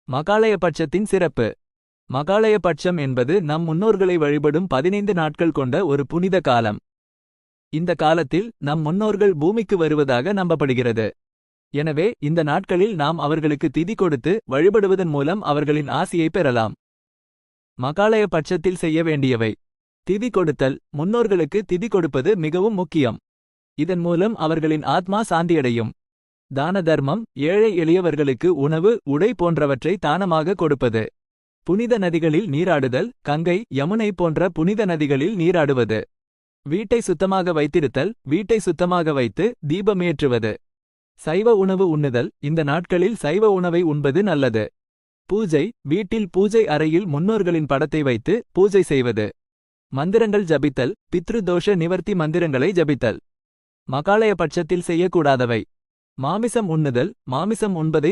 மகாலய பட்சத்தின் சிறப்பு. மகாலய பட்சம் என்பது நம் முன்னோர்களை வழிபடும் 15 நாட்கள் கொண்ட ஒரு புனித காலம். இந்த காலத்தில் நம் முன்னோர்கள் பூமிக்கு வருவதாக நம்பப்படுகிறது. எனவே இந்த நாட்களில் நாம் அவர்களுக்கு திதி கொடுத்து வழிபடுவதன் மூலம் அவர்களின் ஆசியை பெறலாம். மகாலய பட்சத்தில் செய்ய வேண்டியவை: திதி கொடுத்தல். முன்னோர்களுக்கு திதி கொடுப்பது மிகவும் முக்கியம். இதன் மூலம் அவர்களின் ஆத்மா சாந்தியடையும். தான தர்மம். ஏழை எளியவர்களுக்கு உணவு, உடை போன்றவற்றை தானமாக கொடுப்பது. புனித நதிகளில் நீராடுதல். கங்கை, யமுனை போன்ற புனித நதிகளில் நீராடுவது. வீட்டை சுத்தமாக வைத்திருத்தல். வீட்டை சுத்தமாக வைத்து தீபமேற்றுவது. சைவ உணவு உண்ணுதல். இந்த நாட்களில் சைவ உணவை உண்பது நல்லது. பூஜை. வீட்டில் பூஜை அறையில் முன்னோர்களின் படத்தை வைத்து பூஜை செய்வது. மந்திரங்கள் ஜபித்தல். பித்ரு தோஷ நிவர்த்தி மந்திரங்களை ஜபித்தல். மகாலய பட்சத்தில் செய்யக்கூடாதவை: மாமிசம் உண்ணுதல். மாமிசம் உண்பதை